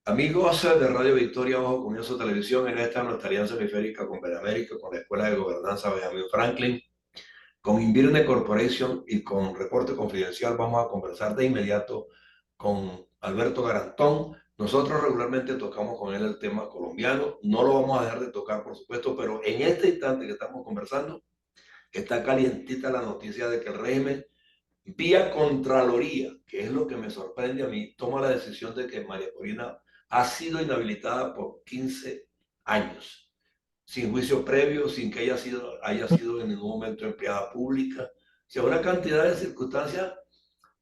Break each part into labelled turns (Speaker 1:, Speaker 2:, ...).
Speaker 1: Amigos de Radio Victoria Bajo Comienzo Televisión, en esta nuestra alianza hemisférica con Benemérito, con la Escuela de Gobernanza Benjamin Franklin, con Invirne Corporation y con Reporte Confidencial, vamos a conversar de inmediato con Alberto Garantón. Nosotros regularmente tocamos con él el tema colombiano, no lo vamos a dejar de tocar, por supuesto, pero en este instante que estamos conversando, está calientita la noticia de que el régimen, vía Contraloría, que es lo que me sorprende a mí, toma la decisión de que María Corina ha sido inhabilitada por 15 años, sin juicio previo, sin que haya sido en ningún momento empleada pública. O sea, una cantidad de circunstancias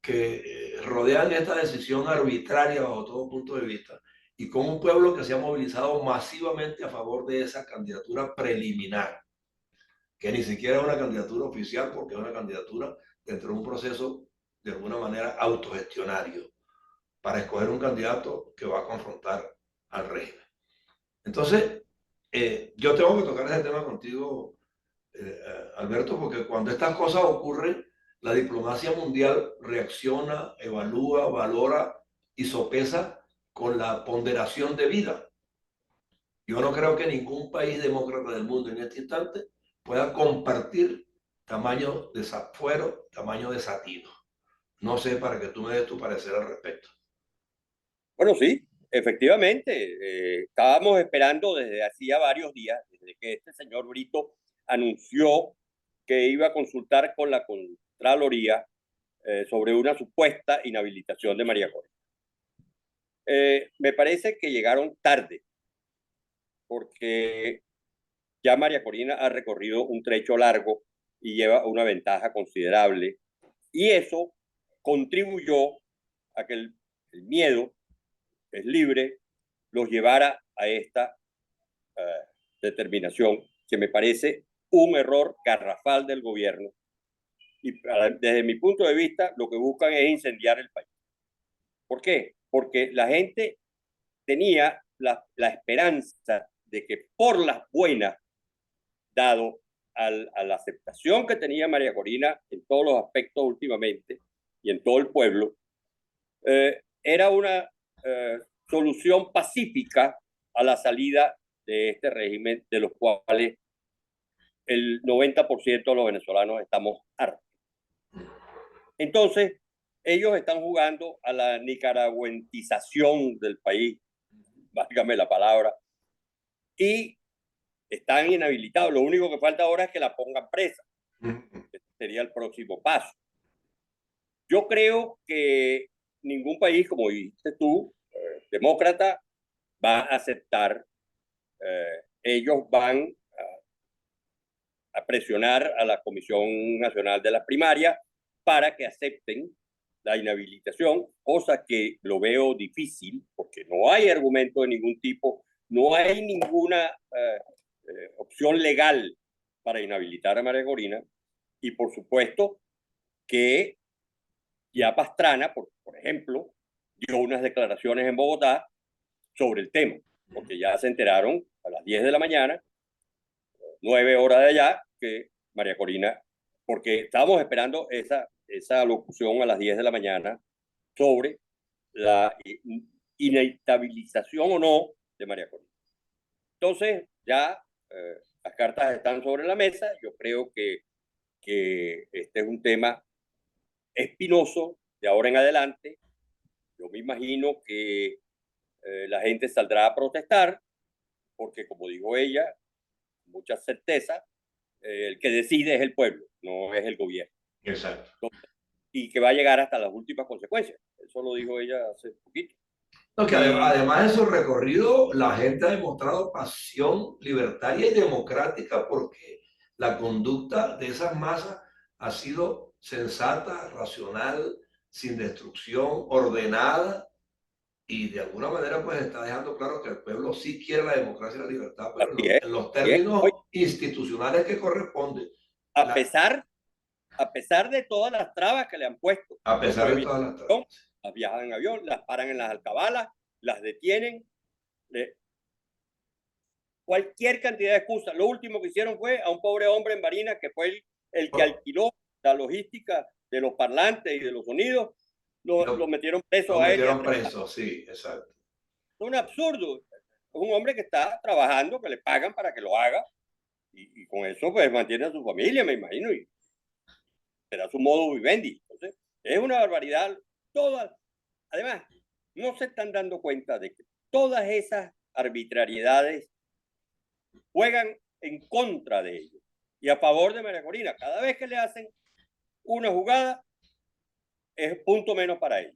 Speaker 1: que rodean esta decisión arbitraria bajo todo punto de vista. Y con un pueblo que se ha movilizado masivamente a favor de esa candidatura preliminar, que ni siquiera es una candidatura oficial, porque es una candidatura dentro de un proceso de alguna manera autogestionario para escoger un candidato que va a confrontar al régimen. Entonces, yo tengo que tocar ese tema contigo, Alberto, porque cuando estas cosas ocurren, la diplomacia mundial reacciona, evalúa, valora y sopesa con la ponderación de vida. Yo no creo que ningún país demócrata del mundo en este instante pueda compartir tamaño desafuero, tamaño desatino. No sé, para que tú me des tu parecer al respecto.
Speaker 2: Bueno, sí, efectivamente. Estábamos esperando desde hacía varios días, desde que este señor Brito anunció que iba a consultar con la Contraloría sobre una supuesta inhabilitación de María Corina. Me parece que llegaron tarde, porque ya María Corina ha recorrido un trecho largo y lleva una ventaja considerable, y eso contribuyó a que el miedo es libre, los llevara a esta determinación, que me parece un error garrafal del gobierno. Y desde mi punto de vista, lo que buscan es incendiar el país. ¿Por qué? Porque la gente tenía la esperanza de que por las buenas, dado a la aceptación que tenía María Corina en todos los aspectos últimamente y en todo el pueblo, era una solución pacífica a la salida de este régimen, de los cuales el 90% de los venezolanos estamos hartos. Entonces, ellos están jugando a la nicaragüentización del país, válgame la palabra, y están inhabilitados. Lo único que falta ahora es que la pongan presa. Este sería el próximo paso. Yo creo que ningún país, como dijiste tú, demócrata, va a aceptar. Ellos van a presionar a la Comisión Nacional de la Primaria para que acepten la inhabilitación, cosa que lo veo difícil, porque no hay argumento de ningún tipo, no hay ninguna opción legal para inhabilitar a María Corina, y por supuesto que ya Pastrana, por ejemplo, dio unas declaraciones en Bogotá sobre el tema, porque ya se enteraron a las 10 de la mañana, 9 horas de allá, que María Corina, porque estábamos esperando esa locución a las 10 de la mañana sobre la inestabilización o no de María Corina. Entonces, ya las cartas están sobre la mesa. Yo creo que este es un tema espinoso de ahora en adelante. Yo me imagino que la gente saldrá a protestar, porque como dijo ella, mucha certeza, el que decide es el pueblo, no es el gobierno.
Speaker 1: Exacto.
Speaker 2: Entonces, y que va a llegar hasta las últimas consecuencias. Eso lo dijo ella hace poquito.
Speaker 1: No, que
Speaker 2: Y
Speaker 1: además de su recorrido, la gente ha demostrado pasión libertaria y democrática porque la conducta de esas masas ha sido sensata, racional, sin destrucción, ordenada y de alguna manera pues está dejando claro que el pueblo sí quiere la democracia y la libertad, pero
Speaker 2: así es,
Speaker 1: en los
Speaker 2: así es. Oye,
Speaker 1: términos institucionales que corresponde,
Speaker 2: a
Speaker 1: la,
Speaker 2: pesar, a pesar de todas las trabas que le han puesto,
Speaker 1: a
Speaker 2: no
Speaker 1: pesar
Speaker 2: puede
Speaker 1: de
Speaker 2: viajar
Speaker 1: todas
Speaker 2: en
Speaker 1: las
Speaker 2: avión,
Speaker 1: trabas.
Speaker 2: las viajan en avión, las paran en las alcabalas, las detienen, cualquier cantidad de excusas. Lo último que hicieron fue a un pobre hombre en Barinas, que fue el que alquiló la logística de los parlantes y de los sonidos, lo
Speaker 1: Lo,
Speaker 2: metieron
Speaker 1: lo
Speaker 2: preso a él y a
Speaker 1: metieron
Speaker 2: 3.
Speaker 1: preso, sí, exacto.
Speaker 2: un absurdo. Es un hombre que está trabajando, que le pagan para que lo haga, y con eso pues mantiene a su familia, me imagino, y será su modo vivendi. Entonces, es una barbaridad. Todas, además, no se están dando cuenta de que todas esas arbitrariedades juegan en contra de ellos y a favor de María Corina. Cada vez que le hacen una jugada, es punto menos para ellos.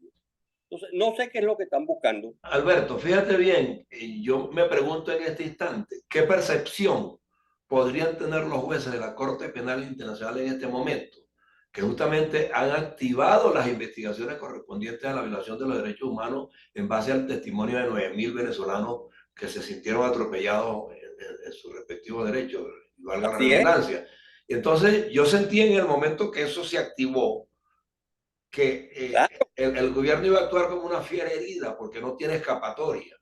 Speaker 2: Entonces, no sé qué es lo que están buscando.
Speaker 1: Alberto, fíjate bien, yo me pregunto en este instante, ¿qué percepción podrían tener los jueces de la Corte Penal Internacional en este momento? Que justamente han activado las investigaciones correspondientes a la violación de los derechos humanos en base al testimonio de 9.000 venezolanos que se sintieron atropellados en sus respectivos derechos, y valga la
Speaker 2: Así es.
Speaker 1: redundancia. Entonces, yo sentí en el momento que eso se activó, que
Speaker 2: Claro,
Speaker 1: el gobierno iba a actuar como una fiera herida porque no tiene escapatoria.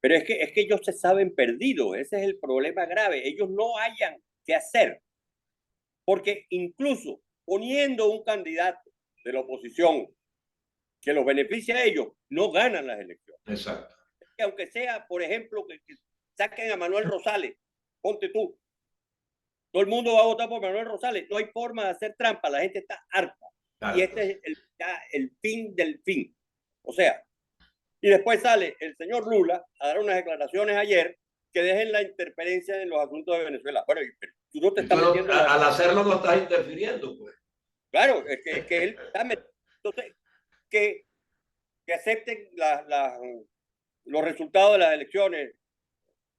Speaker 2: pero es que ellos se saben perdidos. Ese es el problema grave. Ellos no hayan qué hacer. Porque incluso poniendo un candidato de la oposición que los beneficia a ellos, no ganan las elecciones.
Speaker 1: Exacto.
Speaker 2: Que aunque sea, por ejemplo, que saquen a Manuel Rosales, ponte tú, todo el mundo va a votar por Manuel Rosales, no hay forma de hacer trampa, la gente está harta. Y
Speaker 1: Claro.
Speaker 2: este es el fin del fin. O sea, y después sale el señor Lula a dar unas declaraciones ayer que dejen la interferencia en los asuntos de Venezuela. Bueno, pero tú no te
Speaker 1: Y tú
Speaker 2: estás
Speaker 1: no,
Speaker 2: metiendo en los...
Speaker 1: al hacerlo no estás interfiriendo, pues.
Speaker 2: Claro, es que él está metiendo... Entonces, que acepten los resultados de las elecciones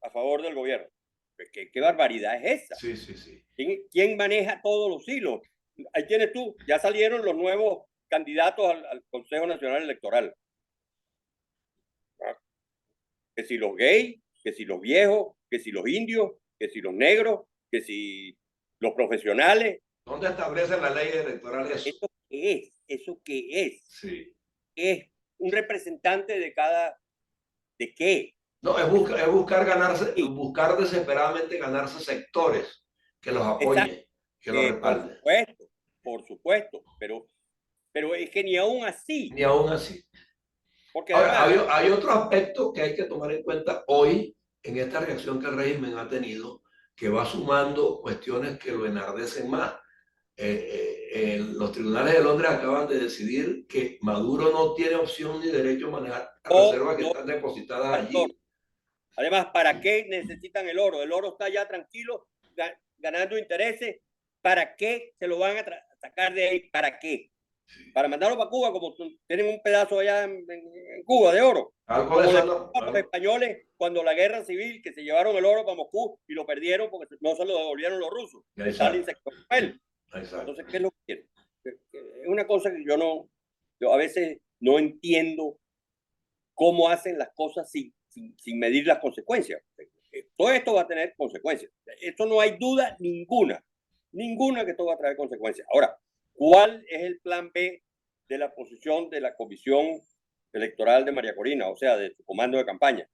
Speaker 2: a favor del gobierno. Pues, ¿qué barbaridad es esa?
Speaker 1: Sí, sí, sí.
Speaker 2: ¿Quién maneja todos los hilos? Ahí tienes tú, ya salieron los nuevos candidatos al Consejo Nacional Electoral. Que si los gays, que si los viejos, que si los indios, que si los negros, que si los profesionales.
Speaker 1: ¿Dónde establece la ley electoral eso?
Speaker 2: ¿Eso qué es? ¿Eso qué es?
Speaker 1: Sí.
Speaker 2: Es un representante de cada... ¿De qué?
Speaker 1: No, es buscar ganarse,
Speaker 2: Sí,
Speaker 1: buscar desesperadamente ganarse sectores que los
Speaker 2: exacto.
Speaker 1: apoyen, que los respalden.
Speaker 2: Por supuesto, pero es que ni aún así,
Speaker 1: Ni aún así.
Speaker 2: porque
Speaker 1: Ahora,
Speaker 2: además,
Speaker 1: hay otro aspecto que hay que tomar en cuenta hoy en esta reacción que el régimen ha tenido, que va sumando cuestiones que lo enardecen más. Los tribunales de Londres acaban de decidir que Maduro no tiene opción ni derecho a manejar las
Speaker 2: todo,
Speaker 1: reservas que están depositadas
Speaker 2: factor.
Speaker 1: allí.
Speaker 2: Además, ¿para qué necesitan el oro? El oro está ya tranquilo, ganando intereses. ¿Para qué se lo van a sacar de ahí? ¿Para qué? Para mandarlo para Cuba, como tienen un pedazo allá en Cuba de oro.
Speaker 1: Algo de
Speaker 2: Como
Speaker 1: eso
Speaker 2: les
Speaker 1: no.
Speaker 2: pasó a los españoles cuando la guerra civil, que se llevaron el oro para Moscú y lo perdieron porque no se lo devolvieron los rusos. Stalin
Speaker 1: Exacto,
Speaker 2: se quedó con él.
Speaker 1: exacto.
Speaker 2: Entonces, ¿qué es lo que quieren? Es una cosa que yo a veces no entiendo cómo hacen las cosas sin medir las consecuencias. Todo esto va a tener consecuencias. Esto no hay duda ninguna que esto va a traer consecuencias. Ahora, ¿cuál es el plan B de la posición de la Comisión Electoral de María Corina, o sea, de su comando de campaña?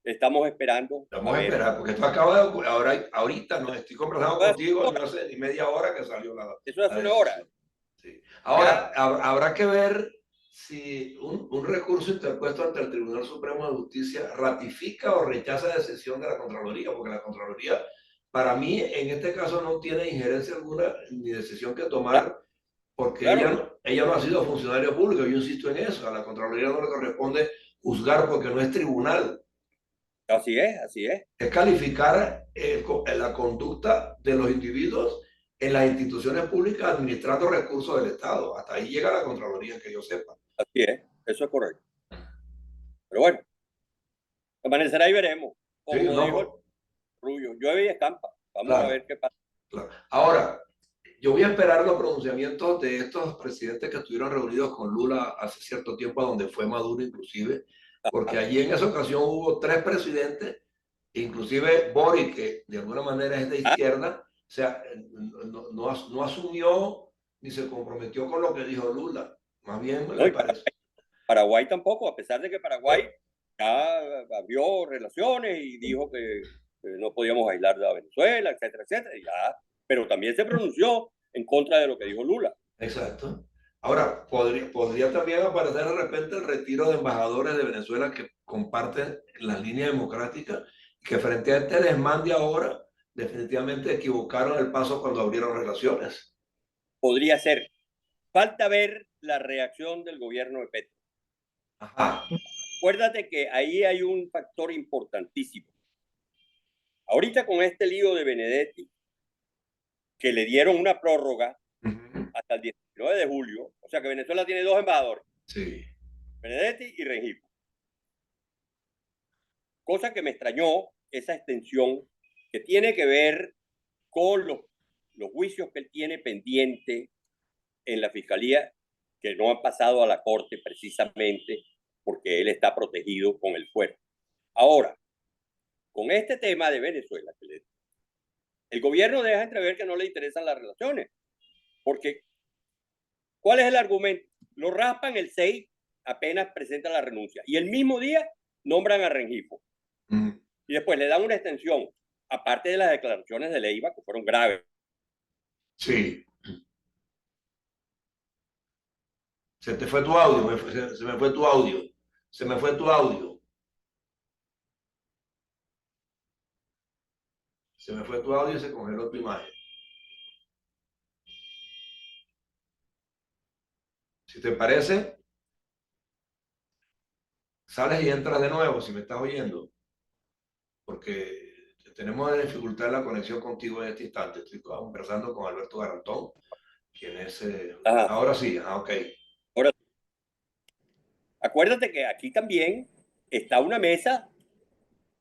Speaker 2: Estamos esperando
Speaker 1: Vamos
Speaker 2: a
Speaker 1: a
Speaker 2: ver.
Speaker 1: esperar, porque esto acaba de ocurrir. Ahorita no estoy conversando contigo, no hace ni media hora que salió
Speaker 2: Eso es
Speaker 1: la
Speaker 2: una hora.
Speaker 1: decisión. Sí.
Speaker 2: Ya,
Speaker 1: Ahora, habrá que ver si un recurso interpuesto ante el Tribunal Supremo de Justicia ratifica o rechaza la decisión de la Contraloría, porque la Contraloría, para mí, en este caso no tiene injerencia alguna ni decisión que tomar, porque
Speaker 2: claro,
Speaker 1: ella no ha sido funcionario público, yo insisto en eso, a la Contraloría no le corresponde juzgar porque no es tribunal,
Speaker 2: así es, así es.
Speaker 1: es calificar la conducta de los individuos en las instituciones públicas administrando recursos del Estado. Hasta ahí llega la Contraloría, que yo sepa.
Speaker 2: Así es, eso es correcto. Pero bueno, amanecerá y veremos.
Speaker 1: Sí,
Speaker 2: Como dijo el
Speaker 1: no,
Speaker 2: Rubio, llueve y escampa. Vamos a
Speaker 1: claro,
Speaker 2: ver qué pasa.
Speaker 1: claro. Ahora, yo voy a esperar los pronunciamientos de estos presidentes que estuvieron reunidos con Lula hace cierto tiempo, a donde fue Maduro inclusive, porque allí en esa ocasión hubo tres presidentes, inclusive Boric, que de alguna manera es de
Speaker 2: Ah,
Speaker 1: izquierda, o sea, no asumió ni se comprometió con lo que dijo Lula. Más bien
Speaker 2: no,
Speaker 1: le
Speaker 2: y
Speaker 1: parece.
Speaker 2: Paraguay tampoco, a pesar de que Paraguay
Speaker 1: Bueno,
Speaker 2: ya abrió relaciones y dijo que no podíamos aislar a Venezuela, etcétera, etcétera, y ya, pero también se pronunció en contra de lo que dijo Lula.
Speaker 1: exacto. Ahora, podría también aparecer de repente el retiro de embajadores de Venezuela que comparten las líneas democráticas, que frente a este desmán de ahora, definitivamente equivocaron el paso cuando abrieron relaciones.
Speaker 2: Podría ser. Falta ver la reacción del gobierno de Petro.
Speaker 1: Ajá.
Speaker 2: Acuérdate que ahí hay un factor importantísimo. Ahorita con este lío de Benedetti, que le dieron una prórroga
Speaker 1: Uh-huh.
Speaker 2: hasta el 19 de julio, o sea que Venezuela tiene dos embajadores,
Speaker 1: Sí.
Speaker 2: Benedetti y Rengifo. Cosa que me extrañó, esa extensión que tiene que ver con los juicios que él tiene pendiente en la fiscalía, que no han pasado a la corte precisamente porque él está protegido con el fuero. Ahora, con este tema de Venezuela, el gobierno deja entrever que no le interesan las relaciones, porque ¿cuál es el argumento? Lo raspan el 6, apenas presenta la renuncia, y el mismo día nombran a Rengifo.
Speaker 1: Uh-huh.
Speaker 2: Y después le dan una extensión, aparte de las declaraciones de Leiva, que fueron graves.
Speaker 1: Sí. Se te fue tu audio, se me fue tu audio. Se me fue tu audio. Se me fue tu audio y se congeló tu imagen. Si te parece, sales y entras de nuevo si me estás oyendo, porque tenemos dificultad en la conexión contigo en este instante. Estoy conversando con Alberto Garantón, quien es...
Speaker 2: Ajá.
Speaker 1: ahora sí, ok.
Speaker 2: Ahora, acuérdate que aquí también está una mesa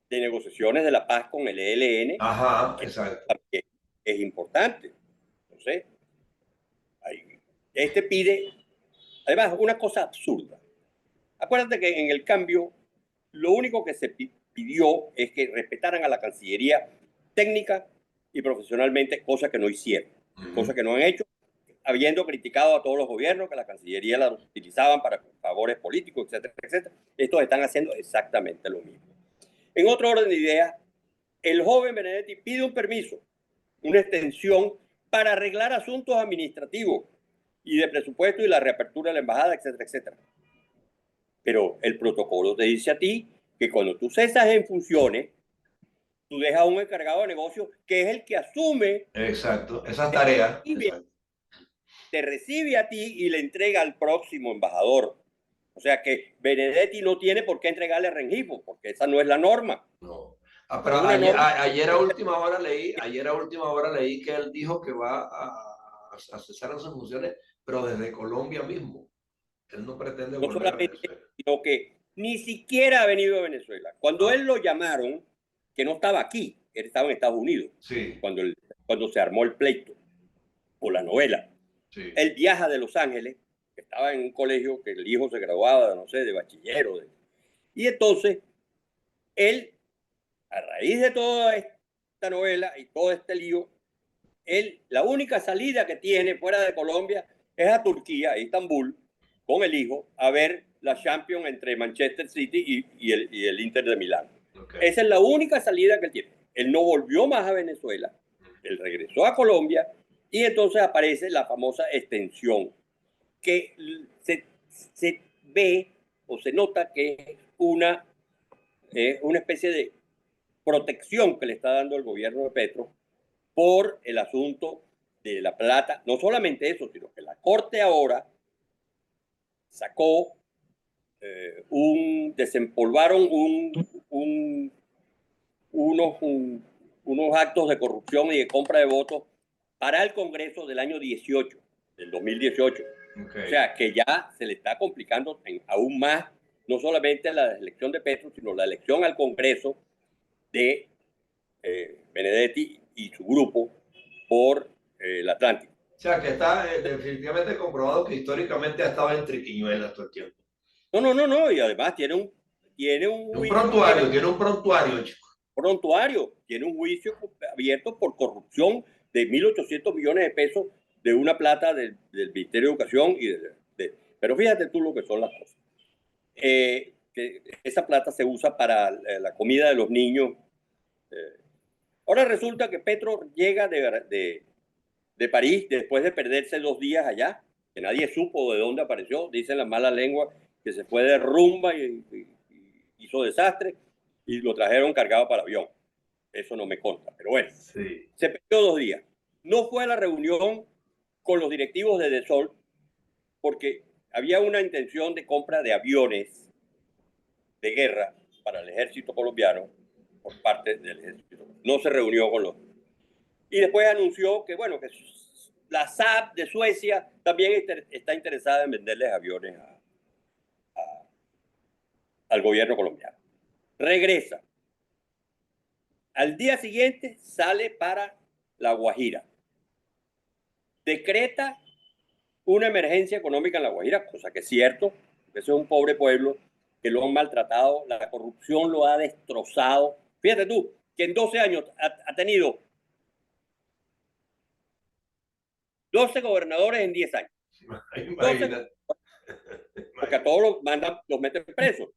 Speaker 2: de negociaciones de la paz con el ELN,
Speaker 1: Ajá,
Speaker 2: que
Speaker 1: exacto.
Speaker 2: también es importante. Entonces, este pide, además, una cosa absurda. Acuérdate que en el cambio, lo único que se pidió es que respetaran a la Cancillería técnica y profesionalmente, cosa que no hicieron, cosa que no han hecho, habiendo criticado a todos los gobiernos que la Cancillería la utilizaban para favores políticos, etcétera, etcétera. Estos están haciendo exactamente lo mismo. En otro orden de ideas, el joven Benedetti pide un permiso, una extensión para arreglar asuntos administrativos y de presupuesto y la reapertura de la embajada, etcétera, etcétera. Pero el protocolo te dice a ti que cuando tú cesas en funciones, tú dejas a un encargado de negocio que es el que asume,
Speaker 1: Exacto, esas tareas. Exacto.
Speaker 2: te recibe a ti y le entrega al próximo embajador. O sea que Benedetti no tiene por qué entregarle a Rengifo, porque esa no es la norma.
Speaker 1: No. Ah, pero
Speaker 2: Es una norma.
Speaker 1: ayer a última hora leí que él dijo que va a cesar en sus funciones, pero desde Colombia mismo. Él no pretende
Speaker 2: No
Speaker 1: volver a
Speaker 2: solamente,
Speaker 1: Venezuela.
Speaker 2: sino que ni siquiera ha venido a Venezuela. Cuando
Speaker 1: Ah,
Speaker 2: él lo llamaron, que no estaba aquí, él estaba en Estados Unidos,
Speaker 1: sí,
Speaker 2: cuando se armó el pleito o la novela.
Speaker 1: sí.
Speaker 2: Él viaja de Los Ángeles, estaba en un colegio que el hijo se graduaba, no sé, de bachiller. Y entonces, él, a raíz de toda esta novela y todo este lío, él, la única salida que tiene fuera de Colombia es a Turquía, a Estambul, con el hijo, a ver la Champions entre Manchester City y el Inter de Milán.
Speaker 1: Okay.
Speaker 2: Esa es la única salida que él tiene. Él no volvió más a Venezuela, él regresó a Colombia y entonces aparece la famosa extensión, que se ve o se nota que es una especie de protección que le está dando el gobierno de Petro por el asunto de la plata. No solamente eso, sino que la Corte ahora sacó desempolvaron unos, unos actos de corrupción y de compra de votos para el Congreso del año 18, del 2018.
Speaker 1: Okay.
Speaker 2: O sea, que ya se le está complicando aún más, no solamente la elección de Petro, sino la elección al Congreso de Benedetti y su grupo por el Atlántico.
Speaker 1: O sea, que está definitivamente comprobado que históricamente ha estado en triquiñuelas todo el tiempo.
Speaker 2: No, y además tiene un juicio
Speaker 1: Tiene un prontuario, chico.
Speaker 2: prontuario, tiene un juicio abierto por corrupción de 1.800 millones de pesos de una plata del Ministerio de Educación. Pero fíjate tú lo que son las cosas. Que esa plata se usa para la comida de los niños. Ahora resulta que Petro llega de París después de perderse 2 días allá que nadie supo de dónde apareció, dicen las malas lenguas que se fue de rumba y hizo desastre y lo trajeron cargado para el avión. Eso no me consta, pero bueno,
Speaker 1: Sí.
Speaker 2: se perdió 2 días. No fue a la reunión con los directivos de Desol porque había una intención de compra de aviones de guerra para el ejército colombiano por parte del ejército. No se reunió con los... Y después anunció que, bueno, que la SAP de Suecia también está interesada en venderles aviones al gobierno colombiano. Regresa. Al día siguiente sale para La Guajira. Decreta una emergencia económica en La Guajira, cosa que es cierto, ese es un pobre pueblo que lo han maltratado, la corrupción lo ha destrozado. Fíjate tú, que en 12 años ha tenido 12 gobernadores en 10 años. 12, porque a todos los mandan, los meten presos.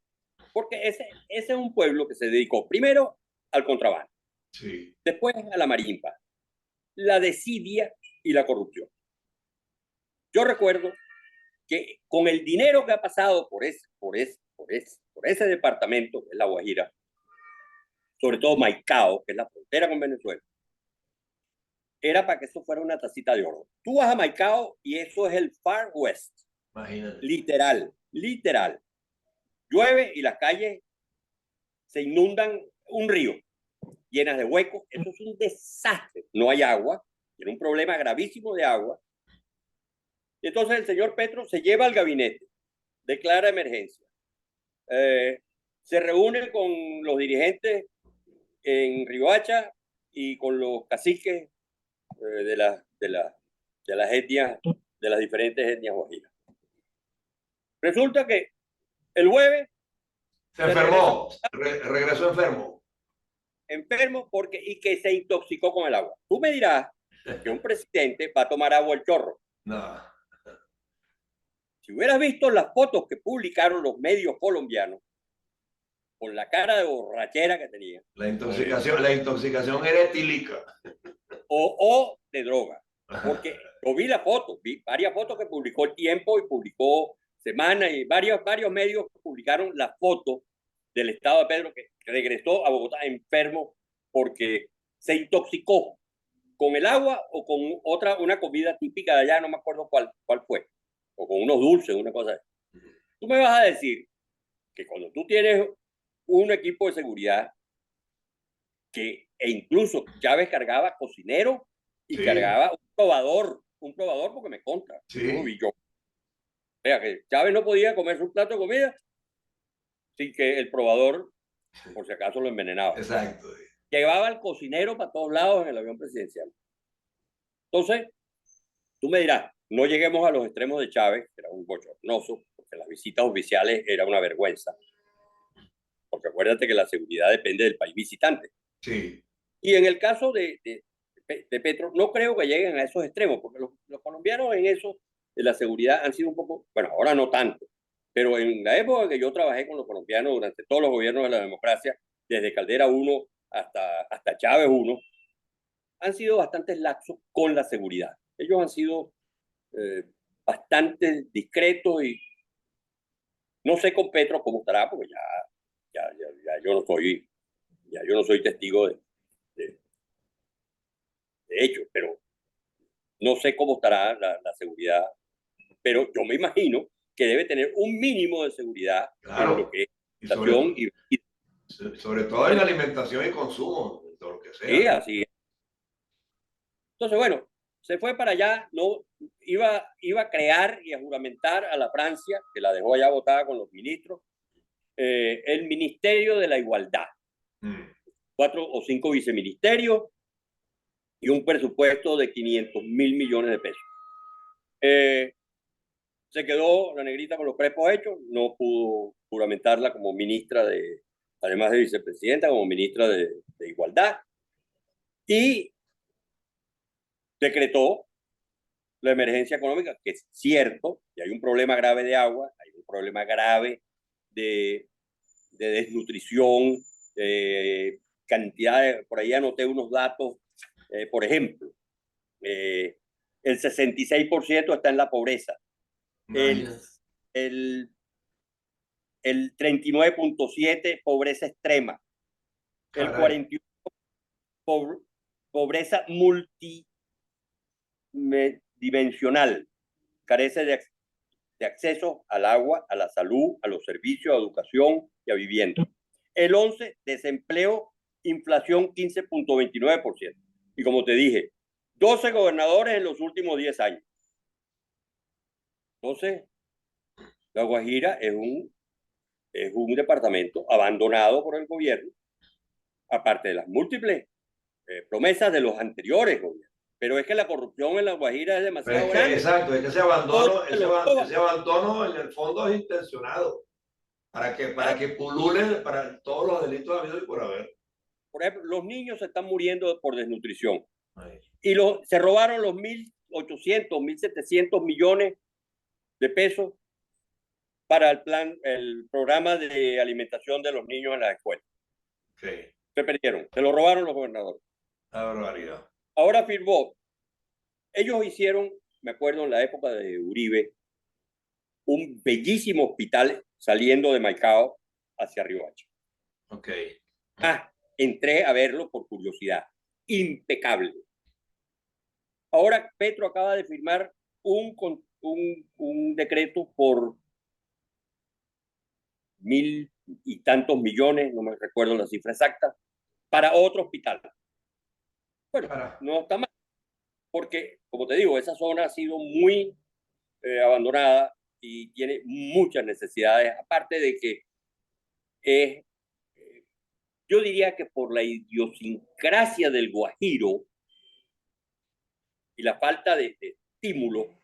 Speaker 2: Porque ese es un pueblo que se dedicó primero al contrabando,
Speaker 1: Sí.
Speaker 2: después a la marimba, la desidia y la corrupción. Yo recuerdo que con el dinero que ha pasado por ese departamento, que es La Guajira, sobre todo Maicao, que es la frontera con Venezuela, era para que eso fuera una tacita de oro. Tú vas a Maicao y eso es el Far West.
Speaker 1: Imagínate.
Speaker 2: Literal, literal. Llueve y las calles se inundan un río, llenas de huecos. Eso es un desastre. No hay agua, tiene un problema gravísimo de agua. Y entonces el señor Petro se lleva al gabinete, declara emergencia, se reúne con los dirigentes en Riohacha y con los caciques de las etnias, de las diferentes etnias guajiras. Resulta que el jueves
Speaker 1: Se enfermó, regresó enfermo.
Speaker 2: enfermo y que se intoxicó con el agua. Tú me dirás que un presidente va a tomar agua al chorro.
Speaker 1: No.
Speaker 2: Si hubieras visto las fotos que publicaron los medios colombianos, con la cara de borrachera que tenía.
Speaker 1: La intoxicación era etílica.
Speaker 2: O de droga. Porque yo vi la foto, vi varias fotos que publicó El Tiempo y publicó Semana y varios medios publicaron la foto del estado de Pedro que regresó a Bogotá enfermo porque se intoxicó con el agua o con una comida típica de allá, no me acuerdo cuál fue, o con unos dulces, una cosa así. Tú me vas a decir que cuando tú tienes un equipo de seguridad e incluso Chávez cargaba cocinero y
Speaker 1: Sí.
Speaker 2: cargaba un probador porque me consta,
Speaker 1: Sí.
Speaker 2: yo lo vi yo. O sea, que Chávez no podía comerse un plato de comida sin que el probador, por si acaso, lo envenenaba.
Speaker 1: Exacto.
Speaker 2: Llevaba al cocinero para todos lados en el avión presidencial. Entonces, tú me dirás, no lleguemos a los extremos de Chávez, que era un bochornoso, porque las visitas oficiales era una vergüenza. Porque acuérdate que la seguridad depende del país visitante.
Speaker 1: Sí.
Speaker 2: Y en el caso de Petro, no creo que lleguen a esos extremos, porque los colombianos en eso, de la seguridad, han sido un poco, bueno, ahora no tanto, pero en la época que yo trabajé con los colombianos durante todos los gobiernos de la democracia, desde Caldera 1 hasta Chávez 1, han sido bastante laxos con la seguridad. Ellos han sido bastante discretos y no sé con Petro cómo estará, porque ya yo no soy testigo de hecho, pero no sé cómo estará la seguridad, pero yo me imagino que debe tener un mínimo de seguridad
Speaker 1: Claro.
Speaker 2: en lo que es
Speaker 1: sobre todo en la alimentación y consumo, todo lo que sea.
Speaker 2: Sí, así es. Entonces, bueno, se fue para allá, no iba a crear y a juramentar a la Francia, que la dejó allá votada con los ministros, el Ministerio de la Igualdad. 4 o 5 viceministerios y un presupuesto de 500.000 millones de pesos. Se quedó la negrita con los crepos hechos, no pudo juramentarla como ministra además de vicepresidenta, como ministra de Igualdad, y decretó la emergencia económica, que es cierto, y hay un problema grave de agua, hay un problema grave de desnutrición, por ahí anoté unos datos, por ejemplo, el 66% está en la pobreza el,
Speaker 1: Imagínate.
Speaker 2: el, el 39.7 pobreza extrema, el
Speaker 1: Caray.
Speaker 2: 41 pobreza multidimensional, carece de acceso al agua, a la salud, a los servicios, a educación y a vivienda. El 11, desempleo, inflación 15.29%. Y como te dije, 12 gobernadores en los últimos 10 años. Entonces, La Guajira es un departamento abandonado por el gobierno, aparte de las múltiples promesas de los anteriores gobiernos. Pero es que la corrupción en La Guajira es
Speaker 1: Pero es
Speaker 2: demasiado
Speaker 1: que,
Speaker 2: grande.
Speaker 1: exacto, es que
Speaker 2: Todos se lo
Speaker 1: ese
Speaker 2: roban.
Speaker 1: abandono en el fondo es intencionado para
Speaker 2: Claro.
Speaker 1: que pululen para todos los delitos habidos y por haber.
Speaker 2: Por ejemplo, los niños se están muriendo por desnutrición.
Speaker 1: Ahí.
Speaker 2: Y se robaron los 1.800, 1.700 millones de pesos para el programa de alimentación de los niños en las escuelas.
Speaker 1: Sí,
Speaker 2: Se perdieron, se lo robaron los gobernadores.
Speaker 1: la barbaridad.
Speaker 2: Ahora firmó, ellos hicieron, me acuerdo en la época de Uribe, un bellísimo hospital saliendo de Maicao hacia Riohacha.
Speaker 1: Ok.
Speaker 2: Entré a verlo por curiosidad. Impecable. Ahora Petro acaba de firmar un decreto por 1.000 y tantos millones, no me recuerdo la cifra exacta, para otro hospital. Bueno,
Speaker 1: Cara.
Speaker 2: no está mal, porque, como te digo, esa zona ha sido muy abandonada y tiene muchas necesidades, aparte de que es, yo diría que por la idiosincrasia del Guajiro y la falta de estímulo,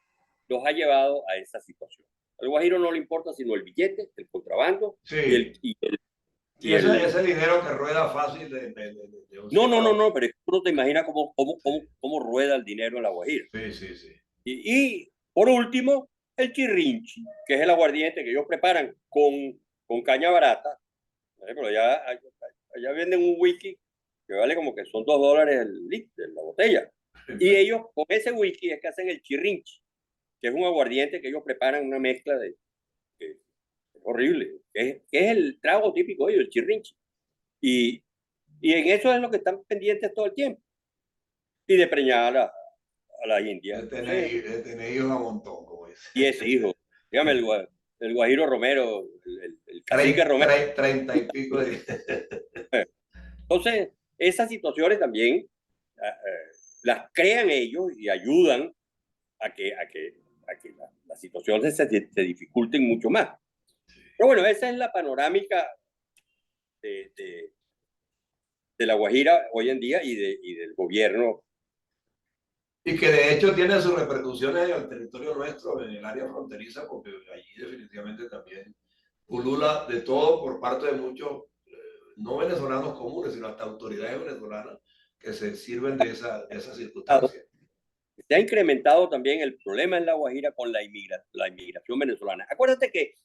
Speaker 2: los ha llevado a esa situación. Al Guajiro no le importa sino el billete, el contrabando y
Speaker 1: Sí.
Speaker 2: el... Y el,
Speaker 1: Sí,
Speaker 2: y el...
Speaker 1: ese dinero que rueda fácil de un
Speaker 2: No,
Speaker 1: sitio
Speaker 2: no,
Speaker 1: a
Speaker 2: no,
Speaker 1: otro.
Speaker 2: no, pero tú no te imaginas
Speaker 1: Sí,
Speaker 2: cómo rueda el dinero en la Guajira.
Speaker 1: sí, sí, sí.
Speaker 2: Y por último, el chirrinchi, que es el aguardiente que ellos preparan con caña barata. Pero allá venden un whisky que vale como que son $2 el litro, la botella. Y ellos con ese whisky es que hacen el chirrinchi, que es un aguardiente que ellos preparan una mezcla que es horrible, que es el trago típico de ellos, el chirrinchi. Y, y en eso es lo que están pendientes todo el tiempo. Y de preñar a la India. Entonces,
Speaker 1: De tener hijos a montón, como dice.
Speaker 2: 10 hijos. Dígame, el Guajiro Romero, el cacique Romero.
Speaker 1: 30 y pico de...
Speaker 2: Entonces, esas situaciones también las crean ellos y ayudan a que las situaciones se dificulten mucho más. Pero bueno, esa es la panorámica de, de, de La Guajira hoy en día y del gobierno.
Speaker 1: Y que de hecho tiene sus repercusiones en el territorio nuestro, en el área fronteriza, porque allí definitivamente también pulula de todo por parte de muchos, no venezolanos comunes, sino hasta autoridades venezolanas que se sirven de esa circunstancia.
Speaker 2: Se ha incrementado también el problema en La Guajira con la inmigración venezolana. Acuérdate que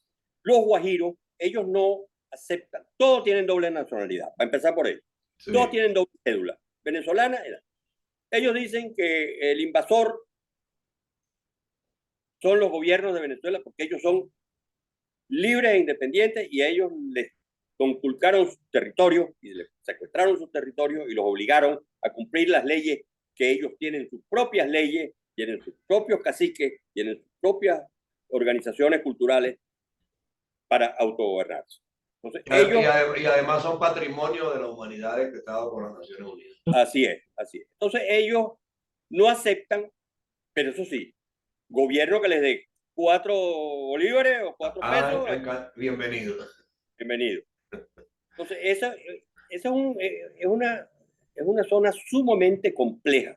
Speaker 2: los guajiros, ellos no aceptan, todos tienen doble nacionalidad, para empezar por ello.
Speaker 1: Sí.
Speaker 2: Todos tienen doble cédula, venezolana. Ellos dicen que el invasor son los gobiernos de Venezuela porque ellos son libres e independientes y a ellos les conculcaron sus territorios y les secuestraron sus territorios y los obligaron a cumplir las leyes que ellos tienen, sus propias leyes, tienen sus propios caciques, tienen sus propias organizaciones culturales para autogobernarse. Entonces,
Speaker 1: Y además son patrimonio de la humanidad decretado por las Naciones Unidas.
Speaker 2: Así es, así es. Entonces ellos no aceptan, pero eso sí, gobierno que les dé 4 bolívares o 4 pesos,
Speaker 1: Bienvenido.
Speaker 2: bienvenido. Entonces, es una zona sumamente compleja.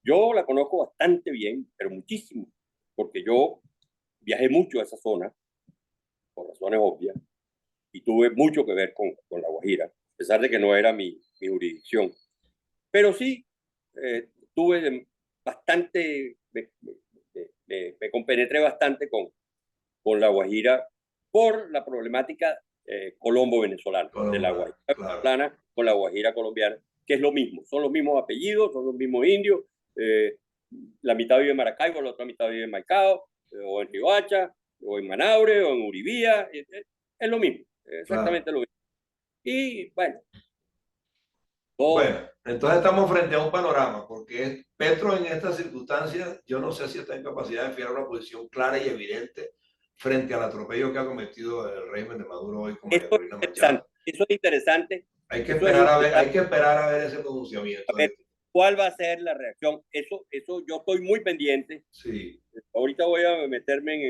Speaker 2: Yo la conozco bastante bien, pero muchísimo, porque yo viajé mucho a esa zona, por razones obvias, y tuve mucho que ver con La Guajira, a pesar de que no era mi jurisdicción. Pero sí, tuve bastante, me compenetré bastante con La Guajira por la problemática colombo-venezolana, de La Guajira venezolana
Speaker 1: claro.
Speaker 2: con La Guajira colombiana, que es lo mismo, son los mismos apellidos, son los mismos indios, la mitad vive en Maracaibo, la otra mitad vive en Maicao, o en Riohacha, o en Manaure, o en Uribía, es lo mismo, exactamente
Speaker 1: Claro.
Speaker 2: lo mismo. Y bueno, todo,
Speaker 1: Bueno, entonces estamos frente a un panorama, porque Petro en estas circunstancias, yo no sé si está en capacidad de fijar una posición clara y evidente frente al atropello que ha cometido el régimen de Maduro hoy con María
Speaker 2: esto es
Speaker 1: Corina
Speaker 2: interesante,
Speaker 1: Machado.
Speaker 2: eso es interesante,
Speaker 1: Hay que
Speaker 2: eso es
Speaker 1: esperar a ver,
Speaker 2: interesante.
Speaker 1: hay que esperar a ver ese
Speaker 2: A
Speaker 1: pronunciamiento.
Speaker 2: ver, ¿cuál va a ser la reacción? Eso yo estoy muy pendiente.
Speaker 1: Sí.
Speaker 2: Ahorita voy a meterme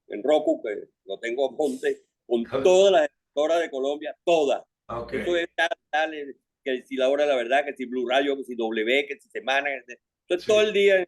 Speaker 2: en Roku, que lo tengo a monte, con todas las emisoras de Colombia, todas.
Speaker 1: Ok.
Speaker 2: Eso es tal, que si la hora de la verdad, que si Blue Radio, que si W, que si Semana, estoy todo el
Speaker 1: Sí.
Speaker 2: día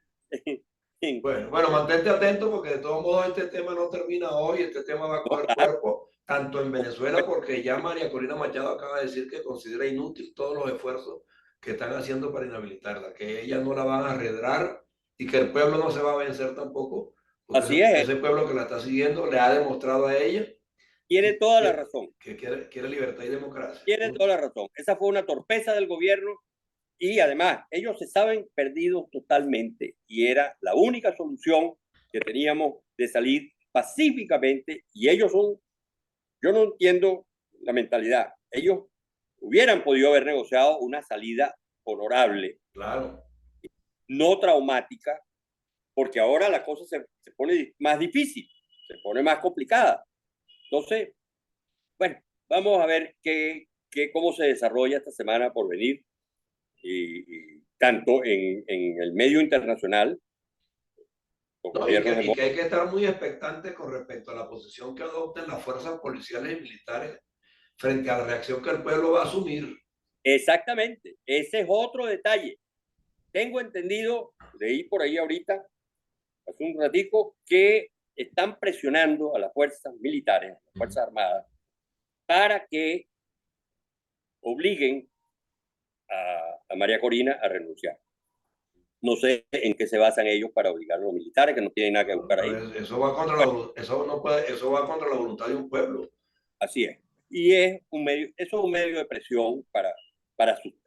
Speaker 1: Bueno, mantente atento porque de todos modos este tema no termina hoy, este tema va a
Speaker 2: no,
Speaker 1: coger
Speaker 2: claro,
Speaker 1: cuerpo tanto en Venezuela porque ya María Corina Machado acaba de decir que considera inútil todos los esfuerzos que están haciendo para inhabilitarla, que ella no la van a arredrar y que el pueblo no se va a vencer tampoco, porque
Speaker 2: así es,
Speaker 1: ese pueblo que la está siguiendo le ha demostrado a ella
Speaker 2: tiene
Speaker 1: que,
Speaker 2: toda la razón,
Speaker 1: quiere libertad y democracia.
Speaker 2: tiene toda la razón. Esa fue una torpeza del gobierno y además ellos se saben perdidos totalmente y era la única solución que teníamos de salir pacíficamente y ellos son, yo no entiendo la mentalidad, ellos hubieran podido haber negociado una salida honorable,
Speaker 1: Claro.
Speaker 2: no traumática, porque ahora la cosa se pone más difícil, se pone más complicada. Entonces, bueno, vamos a ver cómo se desarrolla esta semana por venir, y tanto en el medio internacional, los
Speaker 1: No,
Speaker 2: gobiernos de
Speaker 1: y que hay que estar muy expectante con respecto a la posición que adopten las fuerzas policiales y militares frente a la reacción que el pueblo va a asumir.
Speaker 2: Exactamente, ese es otro detalle. Tengo entendido, leí por ahí ahorita, hace un ratico, que están presionando a las fuerzas militares, a las fuerzas armadas, para que obliguen a María Corina a renunciar. No sé en qué se basan ellos para obligar a los militares, que no tienen nada que
Speaker 1: Bueno,
Speaker 2: buscar ahí.
Speaker 1: pero eso va contra
Speaker 2: Bueno,
Speaker 1: eso no puede, eso va contra la voluntad de un pueblo.
Speaker 2: así es. Y es un medio, eso es un medio de presión para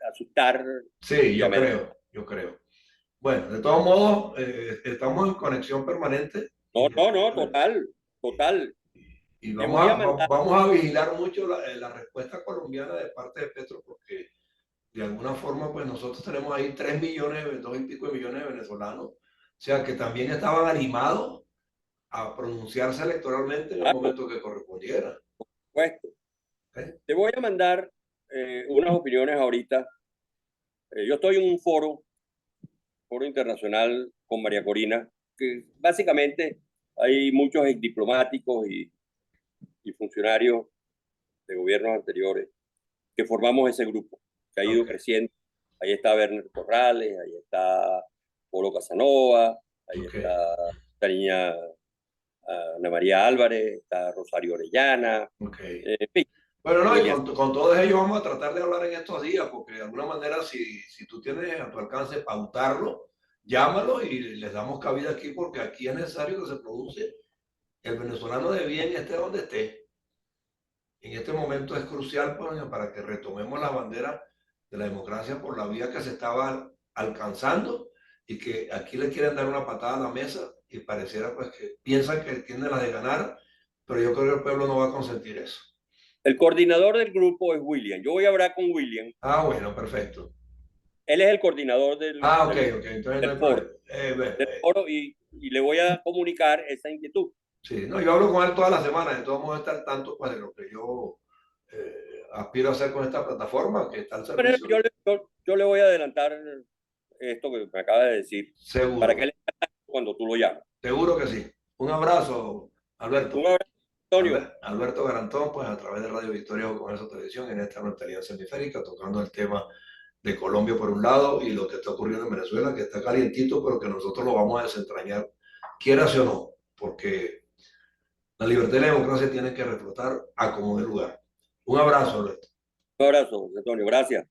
Speaker 2: asustar
Speaker 1: Sí,
Speaker 2: y amedrentar.
Speaker 1: yo creo. Bueno, de todos modos, estamos en conexión permanente
Speaker 2: No, no, no, total, total.
Speaker 1: y
Speaker 2: Te voy a mandar,
Speaker 1: vamos a vigilar mucho la respuesta colombiana de parte de Petro porque de alguna forma, pues nosotros tenemos ahí 3 millones, 2 y pico de millones de venezolanos, o sea, que también estaban animados a pronunciarse electoralmente en el
Speaker 2: claro,
Speaker 1: momento que correspondiera.
Speaker 2: puesto.
Speaker 1: ¿Eh?
Speaker 2: Te voy a mandar unas opiniones ahorita. Yo estoy en un foro internacional con María Corina, que básicamente hay muchos diplomáticos y funcionarios de gobiernos anteriores que formamos ese grupo, que ha ido
Speaker 1: Ok,
Speaker 2: creciendo. Ahí está Werner Corrales, ahí está Polo Casanova, ahí
Speaker 1: ok.
Speaker 2: está esta niña Ana María Álvarez, está Rosario Orellana,
Speaker 1: Ok.
Speaker 2: en fin,
Speaker 1: Bueno, no, y
Speaker 2: William.
Speaker 1: con todos ellos vamos a tratar de hablar en estos días, porque de alguna manera, si tú tienes a tu alcance pautarlo, llámalo y les damos cabida aquí, porque aquí es necesario que se produce el venezolano de bien esté donde esté. En este momento es crucial para que retomemos la bandera de la democracia por la vía que se estaba alcanzando y que aquí le quieren dar una patada a la mesa y pareciera pues que piensan que tienen la de ganar, pero yo creo que el pueblo no va a consentir eso.
Speaker 2: El coordinador del grupo es William. Yo voy a hablar con William.
Speaker 1: Ah, bueno, perfecto.
Speaker 2: Él es el coordinador
Speaker 1: Ah, ok, ok, entonces no
Speaker 2: del
Speaker 1: hay
Speaker 2: foro,
Speaker 1: problema. Bueno,
Speaker 2: y le voy a comunicar esa inquietud.
Speaker 1: sí, no, yo hablo con él toda la semana, de todos modos está al tanto pues, de lo que yo aspiro a hacer con esta plataforma que está al
Speaker 2: Pero
Speaker 1: servicio.
Speaker 2: yo le voy a adelantar esto que me acaba de decir para que
Speaker 1: Seguro,
Speaker 2: él cuando tú lo llames.
Speaker 1: seguro que sí. Un abrazo,
Speaker 2: Un
Speaker 1: Alberto.
Speaker 2: abrazo, Antonio.
Speaker 1: Alberto Garantón, pues a través de Radio Victoria o con esa televisión en esta nuestra alianza hemisférica, tocando el tema de Colombia por un lado y lo que está ocurriendo en Venezuela, que está calientito, pero que nosotros lo vamos a desentrañar, quiera o no, porque la libertad y la democracia tienen que reflotar a como de lugar. Un abrazo, Alberto.
Speaker 2: Un abrazo, Antonio. Gracias.